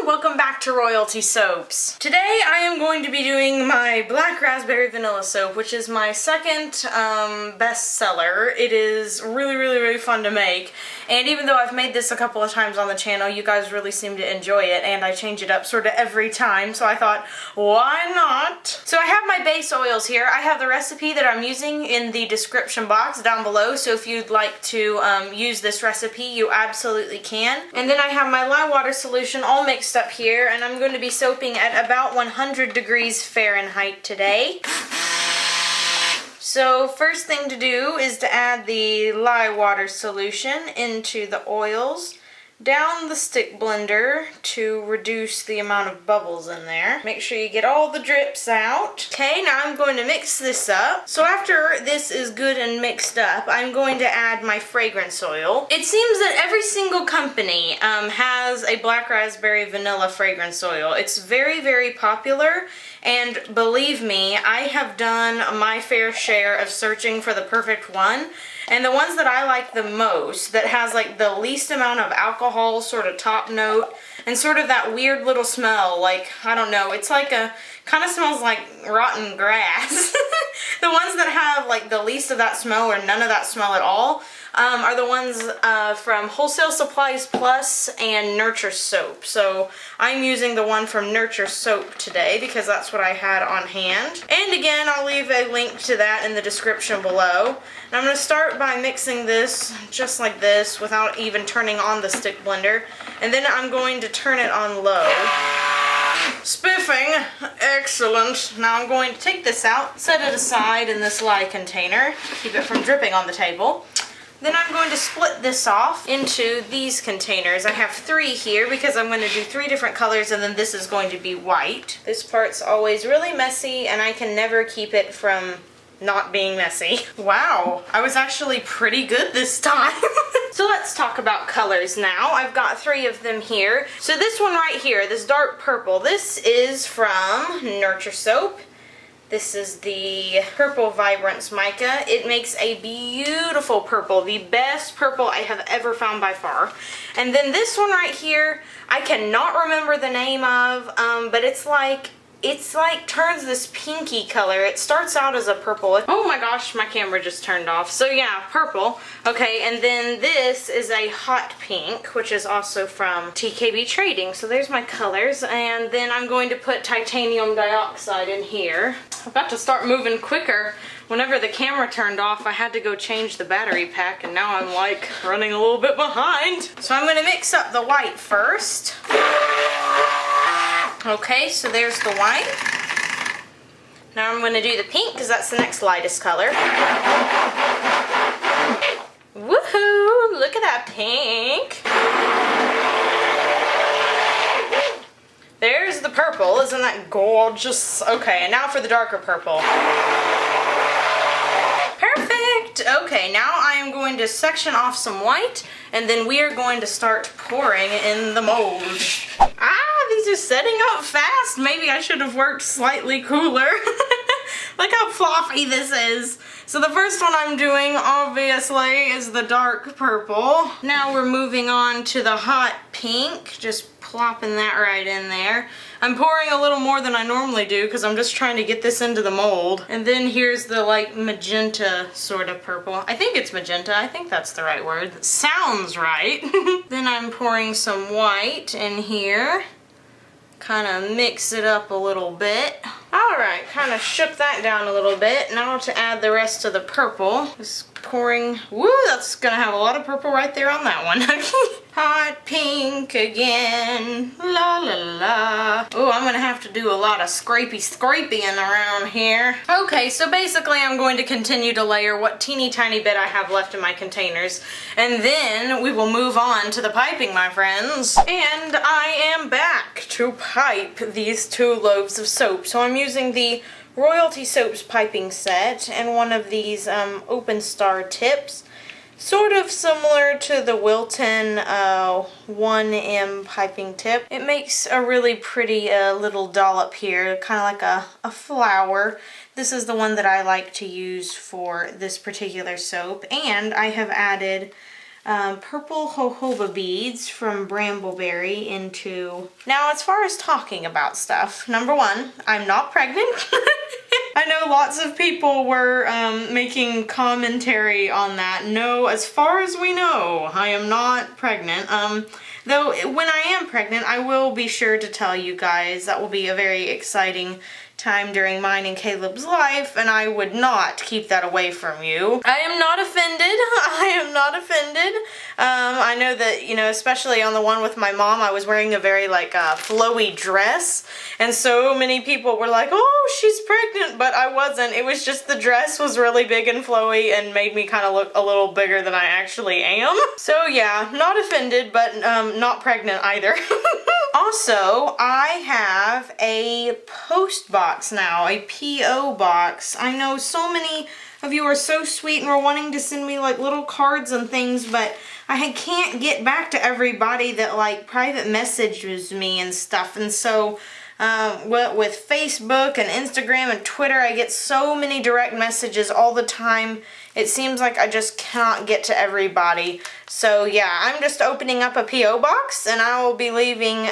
welcome back to Royalty Soaps. Today I am going to be doing my Black Raspberry Vanilla Soap, which is my second bestseller. It is really fun to make, and even though I've made this a couple of times on the channel, you guys really seem to enjoy it, and I change it up sort of every time, so I thought, why not? So I have my base oils here. I have the recipe that I'm using in the description box down below, so if you'd like to use this recipe, you absolutely can. And then I have my lye water solution all mixed up here, and I'm going to be soaping at about 100 degrees Fahrenheit today. So first thing to do is to add the lye water solution into the oils down the stick blender to reduce the amount of bubbles in there. Make sure you get all the drips out. Okay, now I'm going to mix this up. So after this is good and mixed up, I'm going to add my fragrance oil. It seems that every single company has a black raspberry vanilla fragrance oil. It's very popular, and believe me, I have done my fair share of searching for the perfect one. And the ones that I like the most, that has like the least amount of alcohol, sort of top note, and sort of that weird little smell, like, I don't know, it's like a, kind of smells like rotten grass. The ones that have like the least of that smell or none of that smell at all are the ones from Wholesale Supplies Plus and Nurture Soap. So I'm using the one from Nurture Soap today because that's what I had on hand. And again, I'll leave a link to that in the description below. And I'm going to start by mixing this just like this without even turning on the stick blender. And then I'm going to turn it on low. Spiffing. Excellent. Now I'm going to take this out, set it aside in this lye container to keep it from dripping on the table. Then I'm going to split this off into these containers. I have 3 here because I'm going to do 3 different colors, and then this is going to be white. This part's always really messy, and I can never keep it from not being messy. Wow, I was actually pretty good this time. So let's talk about colors now. I've got 3 of them here. So this one right here, this dark purple, this is from Nurture Soap. This is the Purple Vibrance Mica. It makes a beautiful purple, the best purple I have ever found by far. And then this one right here, I cannot remember the name of, but it's like turns this pinky color. It starts out as a purple. Oh my gosh, my camera just turned off. So yeah, purple. Okay, and then this is a hot pink, which is also from TKB Trading. So there's my colors, and then I'm going to put titanium dioxide in here. I've got to start moving quicker. Whenever the camera turned off, I had to go change the battery pack, and now I'm like running a little bit behind. So I'm going to mix up the white first. Okay, so there's the white. Now I'm going to do the pink because that's the next lightest color. Woohoo! Look at that pink. There's the purple. Isn't that gorgeous? Okay, and now for the darker purple. Perfect! Okay, now I am going to section off some white, and then we are going to start pouring in the mold. These are setting up fast. Maybe I should have worked slightly cooler. Look how floppy this is. So the first one I'm doing, obviously, is the dark purple. Now we're moving on to the hot pink. Just plopping that right in there. I'm pouring a little more than I normally do because I'm just trying to get this into the mold. And then here's the like magenta sort of purple. I think it's magenta. I think that's the right word. Sounds right. Then I'm pouring some white in here. Kind of mix it up a little bit. Alright, kind of shook that down a little bit. Now to add the rest of the purple. Just pouring. Woo, that's going to have a lot of purple right there on that one. Hot pink again. La la la. Oh, I'm going to have to do a lot of scraping around here. Okay, so basically I'm going to continue to layer what teeny tiny bit I have left in my containers. And then we will move on to the piping, my friends. And I am back to pipe these 2 loaves of soap. So I'm using the Royalty Soaps piping set and one of these open star tips. Sort of similar to the Wilton 1M piping tip. It makes a really pretty little dollop here, kind of like a flower. This is the one that I like to use for this particular soap, and I have added purple jojoba beads from Brambleberry into... Now, as far as talking about stuff, number one, I'm not pregnant. I know lots of people were making commentary on that. No, as far as we know, I am not pregnant. Though when I am pregnant, I will be sure to tell you guys. That will be a very exciting time during mine and Caleb's life, and I would not keep that away from you. I am not offended. I am not offended. I know that, you know, especially on the one with my mom, I was wearing a very like flowy dress, and so many people were like, oh, she's pregnant, but I wasn't. It was just the dress was really big and flowy and made me kind of look a little bigger than I actually am. So yeah, not offended, but not pregnant either. Also, I have a post box now, a P.O. box. I know so many of you are so sweet and were wanting to send me like little cards and things, but I can't get back to everybody that like private messages me and stuff. And so with Facebook and Instagram and Twitter, I get so many direct messages all the time. It seems like I just cannot get to everybody. So yeah, I'm just opening up a P.O. box, and I will be leaving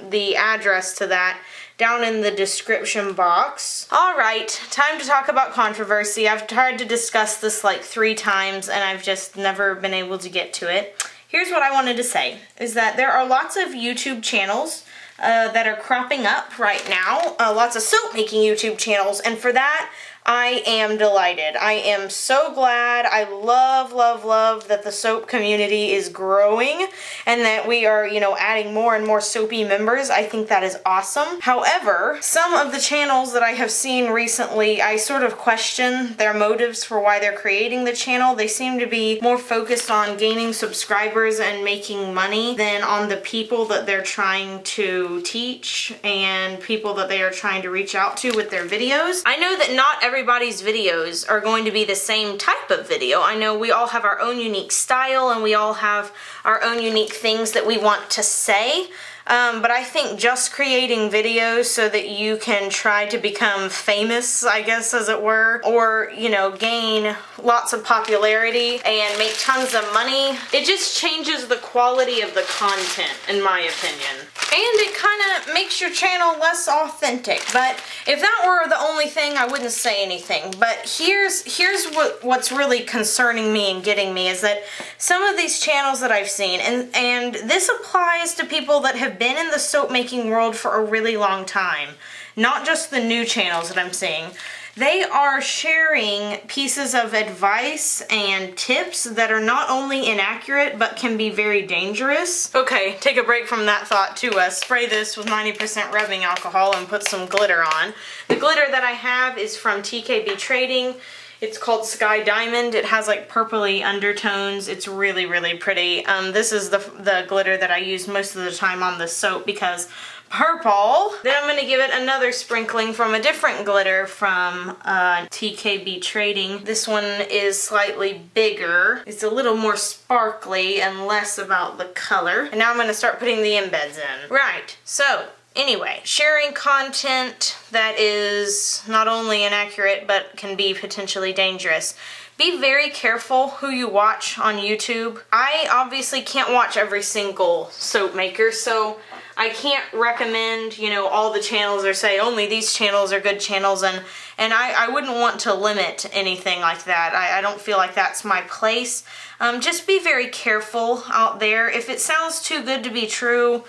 the address to that down in the description box. Alright, time to talk about controversy. I've tried to discuss this like 3 times, and I've just never been able to get to it. Here's what I wanted to say, is that there are lots of YouTube channels that are cropping up right now. Lots of soap making YouTube channels, and for that, I am delighted. I am so glad. I love, love, love that the soap community is growing and that we are, you know, adding more and more soapy members. I think that is awesome. However, some of the channels that I have seen recently, I sort of question their motives for why they're creating the channel. They seem to be more focused on gaining subscribers and making money than on the people that they're trying to teach and people that they are trying to reach out to with their videos. I know that not everybody's videos are going to be the same type of video. I know we all have our own unique style and we all have our own unique things that we want to say. But I think just creating videos so that you can try to become famous, I guess, as it were, or, you know, gain lots of popularity and make tons of money, it just changes the quality of the content, in my opinion. And it kind of makes your channel less authentic. But if that were the only thing, I wouldn't say anything. But here's what's really concerning me and getting me is that some of these channels that I've seen, and this applies to people that have been in the soap making world for a really long time, not just the new channels that I'm seeing. They are sharing pieces of advice and tips that are not only inaccurate but can be very dangerous. Okay, take a break from that thought to spray this with 90% rubbing alcohol and put some glitter on. The glitter that I have is from TKB Trading. It's called Sky Diamond. It has like purpley undertones. It's really, really pretty. This is the glitter that I use most of the time on the soap because purple. Then I'm going to give it another sprinkling from a different glitter from TKB Trading. This one is slightly bigger. It's a little more sparkly and less about the color. And now I'm going to start putting the embeds in. Right, so anyway, sharing content that is not only inaccurate but can be potentially dangerous. Be very careful who you watch on YouTube. I obviously can't watch every single soap maker, so I can't recommend, you know, all the channels or say only these channels are good channels, and I wouldn't want to limit anything like that. I don't feel like that's my place. Just be very careful out there. If it sounds too good to be true,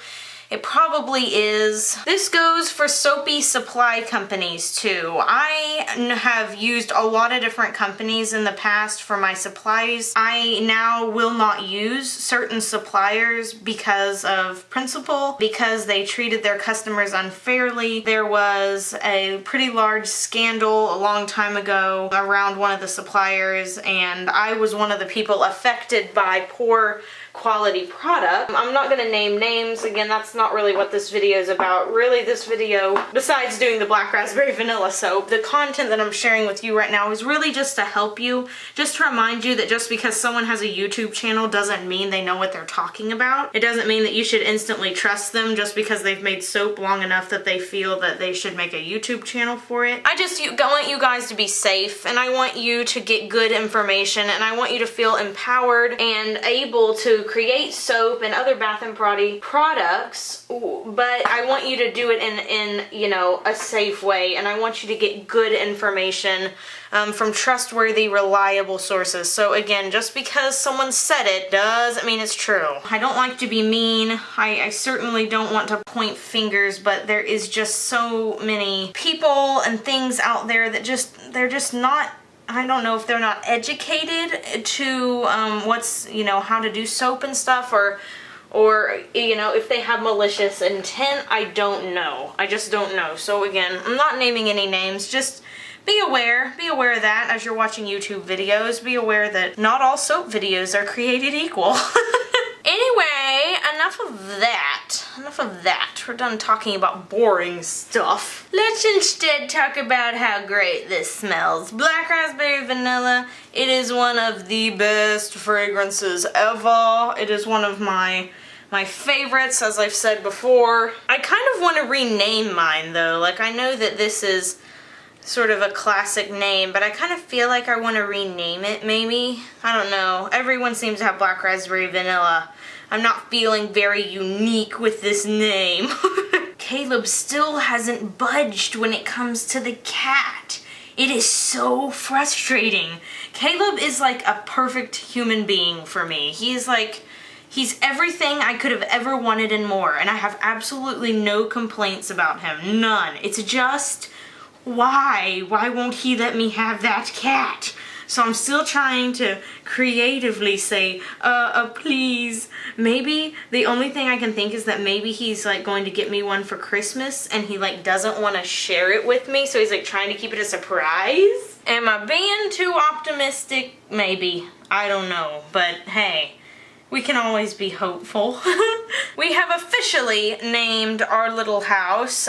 it probably is. This goes for soapy supply companies too. I have used a lot of different companies in the past for my supplies. I now will not use certain suppliers because of principle, because they treated their customers unfairly. There was a pretty large scandal a long time ago around one of the suppliers, and I was one of the people affected by poor quality product. I'm not going to name names. Again, that's not really what this video is about. Really, this video, besides doing the black raspberry vanilla soap, the content that I'm sharing with you right now is really just to help you, just to remind you that just because someone has a YouTube channel doesn't mean they know what they're talking about. It doesn't mean that you should instantly trust them just because they've made soap long enough that they feel that they should make a YouTube channel for it. I want you guys to be safe, and I want you to get good information, and I want you to feel empowered and able to create soap and other bath and body products, but I want you to do it in you know, a safe way, and I want you to get good information from trustworthy, reliable sources. So again, just because someone said it doesn't mean it's true. I don't like to be mean. I certainly don't want to point fingers, but there is just so many people and things out there that they're just not, I don't know if they're not educated to what's, you know, how to do soap and stuff, or you know, if they have malicious intent. I don't know. I just don't know. So again, I'm not naming any names. Just be aware of that as you're watching YouTube videos. Be aware that not all soap videos are created equal. Anyway, enough of that. We're done talking about boring stuff. Let's instead talk about how great this smells. Black raspberry vanilla. It is one of the best fragrances ever. It is one of my favorites, as I've said before. I kind of want to rename mine though. Like, I know that this is sort of a classic name, but I kind of feel like I want to rename it maybe. I don't know. Everyone seems to have black raspberry vanilla. I'm not feeling very unique with this name. Caleb still hasn't budged when it comes to the cat. It is so frustrating. Caleb is like a perfect human being for me. He's everything I could have ever wanted and more, and I have absolutely no complaints about him. None. It's just, why won't he let me have that cat? So I'm still trying to creatively say, please. Maybe the only thing I can think is that maybe he's like going to get me one for Christmas and he like doesn't want to share it with me, so he's like trying to keep it a surprise. Am I being too optimistic? Maybe. I don't know. But hey, we can always be hopeful. We have officially named our little house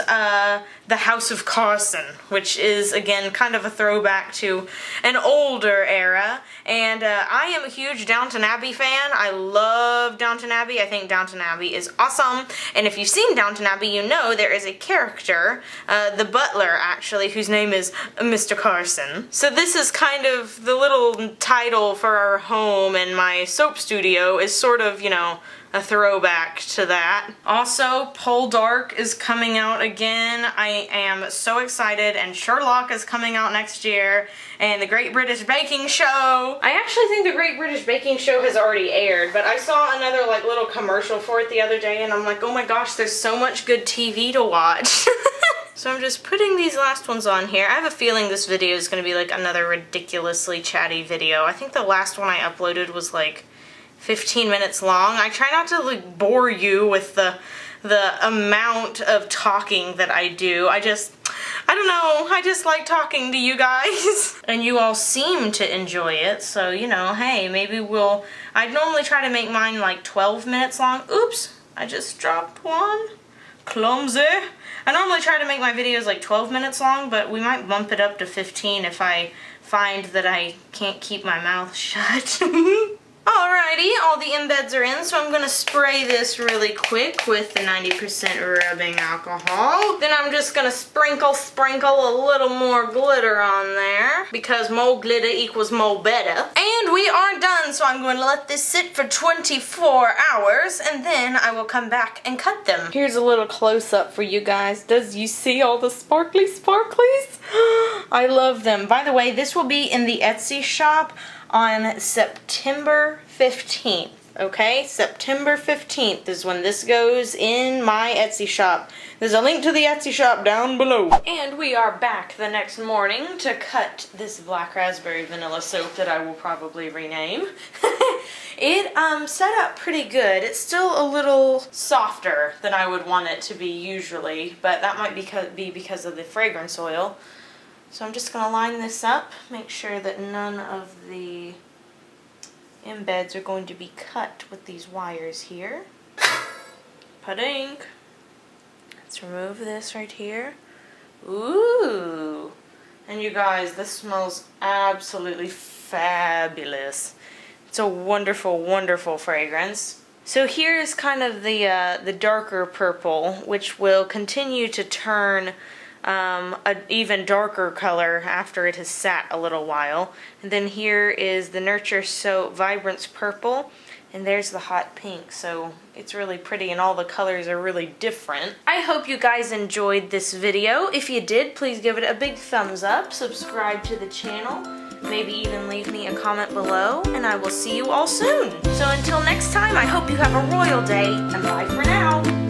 the House of Carson, which is, again, kind of a throwback to an older era. And I am a huge Downton Abbey fan. I love Downton Abbey. I think Downton Abbey is awesome. And if you've seen Downton Abbey, you know there is a character, the butler, actually, whose name is Mr. Carson. So this is kind of the little title for our home, and my soap studio is sort of, you know, a throwback to that. Also, Pole Dark is coming out again. I am so excited, and Sherlock is coming out next year, and the Great British Baking Show. I actually think the Great British Baking Show has already aired, but I saw another like little commercial for it the other day, and I'm like, oh my gosh, there's so much good TV to watch. So I'm just putting these last ones on here. I have a feeling this video is going to be like another ridiculously chatty video. I think the last one I uploaded was like 15 minutes long. I try not to like bore you with the amount of talking that I do. I don't know, I just like talking to you guys. And you all seem to enjoy it, so you know, hey, maybe I normally try to make mine like 12 minutes long. Oops, I just dropped one. Clumsy. I normally try to make my videos like 12 minutes long, but we might bump it up to 15 if I find that I can't keep my mouth shut. Alrighty, all the embeds are in, so I'm going to spray this really quick with the 90% rubbing alcohol. Then I'm just going to sprinkle a little more glitter on there, because more glitter equals more better. And we are done, so I'm going to let this sit for 24 hours, and then I will come back and cut them. Here's a little close-up for you guys. Does you see all the sparkly sparklies? I love them. By the way, this will be in the Etsy shop on September 15th, okay? September 15th is when this goes in my Etsy shop. There's a link to the Etsy shop down below. And we are back the next morning to cut this black raspberry vanilla soap that I will probably rename. It set up pretty good. It's still a little softer than I would want it to be usually, but that might be because of the fragrance oil. So I'm just going to line this up, make sure that none of the embeds are going to be cut with these wires here. Padink. Let's remove this right here. Ooh. And you guys, this smells absolutely fabulous. It's a wonderful, wonderful fragrance. So here's kind of the darker purple, which will continue to turn an even darker color after it has sat a little while. And then here is the Nurture Soap Vibrance Purple, and there's the hot pink. So it's really pretty and all the colors are really different. I hope you guys enjoyed this video. If you did, please give it a big thumbs up, subscribe to the channel, maybe even leave me a comment below, and I will see you all soon. So until next time, I hope you have a royal day, and bye for now.